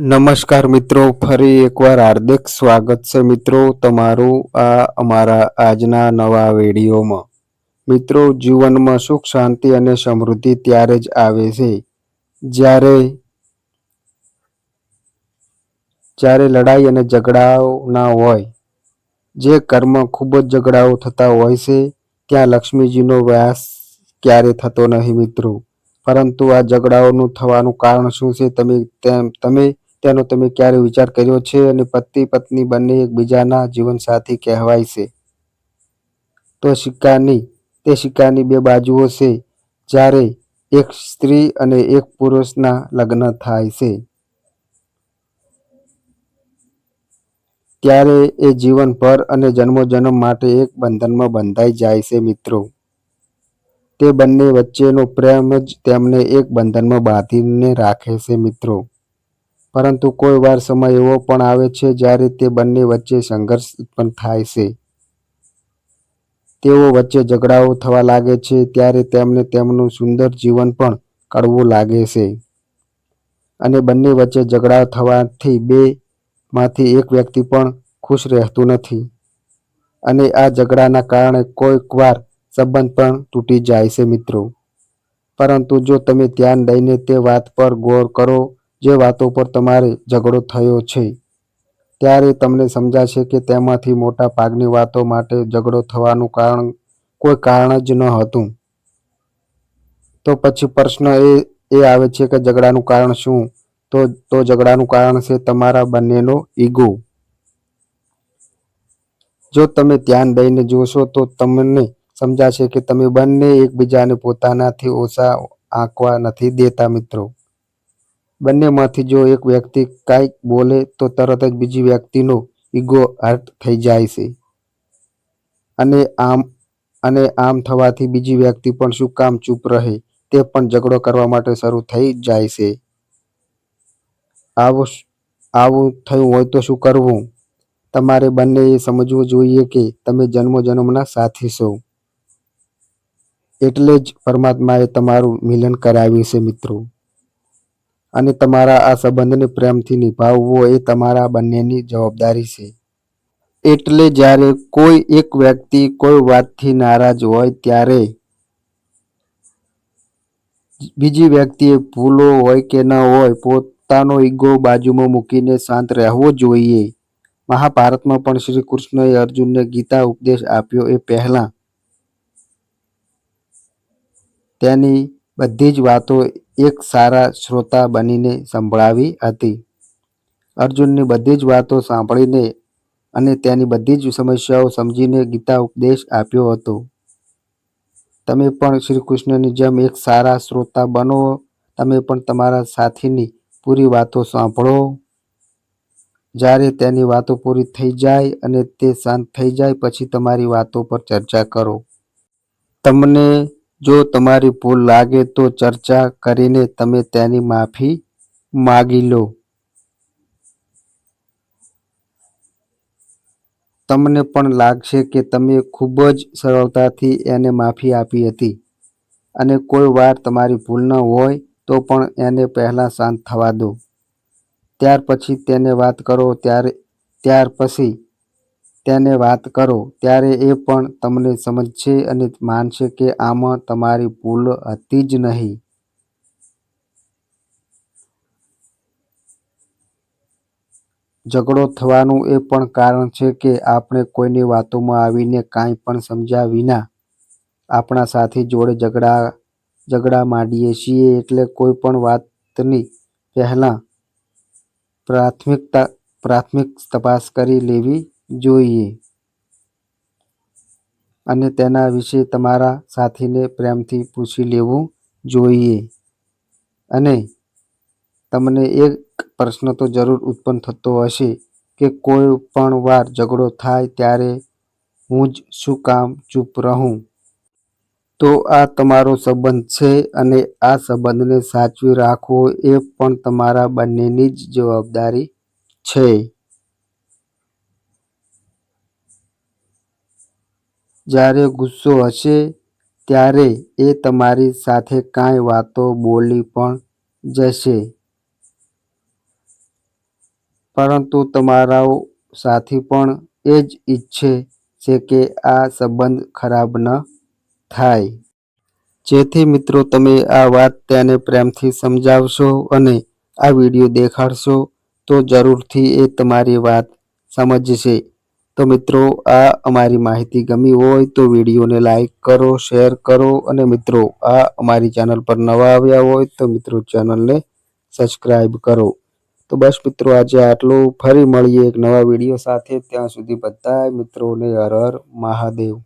નમસ્કાર મિત્રો, ફરી એકવાર હાર્દિક સ્વાગત છે મિત્રો તમારું આ અમારા આજના નવા વિડીયોમાં. મિત્રો, જીવનમાં સુખ શાંતિ અને સમૃદ્ધિ ત્યારે જ આવે છે જ્યારે જ્યારે લડાઈ અને ઝઘડાઓ ના હોય. જે ઘરમાં ખૂબ જ ઝઘડાઓ થતા હોય છે ત્યાં લક્ષ્મીજીનો વાસ ક્યારે થતો નહીં મિત્રો. પરંતુ આ ઝઘડાઓનું થવાનું કારણ શું છે તેનો તમે ક્યારે વિચાર કર્યો છે? અને પતિ પત્ની બંને એકબીજાના જીવનસાથી કહેવાય છે. તે સિક્કાની બે બાજુઓ છે. જ્યારે એક સ્ત્રી અને એક પુરુષના લગ્ન થાય છે ત્યારે એ જીવનભર અને જન્મોજન્મ માટે એક બંધનમાં બંધાઈ જાય છે મિત્રો. તે બંને વચ્ચેનો પ્રેમ જ તેમને એક બંધનમાં બાંધીને રાખે છે મિત્રો. પરંતુ કોઈ વાર સમય એવો પણ આવે છે જ્યારે તે બંને વચ્ચે સંઘર્ષ ઉત્પન્ન થાય છે. તેઓ વચ્ચે ઝઘડાઓ થવા લાગે છે ત્યારે તેમને તેમનું સુંદર જીવન પણ કડવું લાગે છે. અને બંને વચ્ચે ઝઘડા થવાથી બે માંથી એક વ્યક્તિ પણ ખુશ રહેતું નથી. અને આ ઝઘડાના કારણે કોઈક વાર સંબંધ પણ તૂટી જાય છે મિત્રો. પરંતુ જો તમે ધ્યાન દઈને તે વાત પર ગૌર કરો જે વાતો પર તમારે ઝઘડો થયો છે, ત્યારે તમને સમજાશે કે તેમાંથી મોટા ભાગની વાતો માટે ઝઘડો થવાનું કોઈ કારણ જ ન હતું. તો પછી પ્રશ્ન એ આવે છે કે ઝઘડાનું કારણ શું? તો ઝઘડાનું કારણ છે તમારા બંનેનો ઈગો. જો તમે ધ્યાન દઈને જોશો તો તમને સમજાશે કે તમે બંને એકબીજાને પોતાનાથી ઓછા આંકવા નથી દેતા મિત્રો. બંનેમાંથી જો એક વ્યક્તિ કંઈક બોલે તો તરત જ બીજી વ્યક્તિનો ઈગો હર્ટ થઈ જાય છે. અને આમ થવાથી બીજી વ્યક્તિ પણ શું કામ ચૂપ રહે તે પણ ઝઘડો કરવા માટે શરૂ થઈ જાય છે. આવું થયું હોય તો શું કરવું? તમારે બંનેએ સમજવું જોઈએ કે તમે જન્મોજન્મના સાથી છો. એટલે જ પરમાત્માએ તમારું મિલન કરાવ્યું છે મિત્રો. અને તમારા આ સંબંધને પ્રેમથી નિભાવવો એ તમારા બંનેની જવાબદારી છે. એટલે જ્યારે કોઈ એક વ્યક્તિ કોઈ વાતથી નારાજ હોય ત્યારે બીજી વ્યક્તિએ ભૂલો હોય કે ન હોય પોતાનો ઈગો બાજુમાં મૂકીને શાંત રહેવો જોઈએ. મહાભારતમાં પણ શ્રી કૃષ્ણએ અર્જુનને ગીતા ઉપદેશ આપ્યો એ પહેલા તેની બધી જ વાતો એક સારા શ્રોતા બનીને સંભળાવી હતી. અર્જુનની બધી જ વાતો સાંભળીને અને તેની બધી જ સમસ્યાઓ સમજીને ગીતા ઉપદેશ આપ્યો હતો. તમે પણ શ્રી કૃષ્ણની જેમ એક સારા શ્રોતા બનો. તમે પણ તમારા સાથીની પૂરી વાતો સાંભળો. જ્યારે તેની વાતો પૂરી થઈ જાય અને તે શાંત થઈ જાય પછી તમારી વાતો પર ચર્ચા કરો. તમને જો તમારી ભૂલ લાગે તો ચર્ચા કરીને તમે તેની માફી માગી લો. તમને પણ લાગશે કે તમે ખૂબ જ સરળતાથી એને માફી આપી હતી. અને કોઈ વાર તમારી ભૂલ ન હોય તો પણ એને પહેલા શાંત થવા દો. ત્યાર પછી તેને વાત કરો ત્યારે એ પણ તમને સમજશે અને માનશે કે આમાં તમારી ભૂલ હતી જ નહીં. ઝઘડો થવાનું એ પણ કારણ છે કે આપણે કોઈની વાતોમાં આવીને કાંઈ પણ સમજ્યા વિના આપણા સાથી જોડે ઝઘડા માંડીએ છીએ. એટલે કોઈ પણ વાતની પહેલા પ્રાથમિક તપાસ કરી લેવી જોઈએ. અને તેના વિશે તમારા સાથીને પ્રેમથી પૂછી લેવું જોઈએ. અને તમને એક પ્રશ્ન તો જરૂર ઉત્પન્ન થતો હશે કે કોઈ પણ વાર ઝઘડો થાય ત્યારે હું જ શું કામ ચૂપ રહું? તો આ તમારો સંબંધ છે અને આ સંબંધને સાચવી રાખવો એ પણ તમારા બંનેની જ જવાબદારી છે. જ્યારે ગુસ્સો હશે ત્યારે એ તમારી સાથે કાંઈ વાતો બોલી પણ જશે. પરંતુ તમારો સાથી પણ એ જ ઈચ્છે છે કે આ સંબંધ ખરાબ ન થાય. જેથી મિત્રો તમે આ વાત તેને પ્રેમથી સમજાવશો અને આ વિડીયો દેખાડશો તો જરૂરથી એ તમારી વાત સમજશે. તો મિત્રો આ અમારી માહિતી ગમી હોય તો વિડીયોને લાઈક કરો, શેર કરો અને મિત્રો આ અમારી ચેનલ પર નવા આવ્યા હોય તો મિત્રો ચેનલને સબસ્ક્રાઈબ કરો. તો બસ મિત્રો આજે આટલું. ફરી મળીએ એક નવા વિડીયો સાથે. ત્યાં સુધી બધા મિત્રોને હર હર મહાદેવ.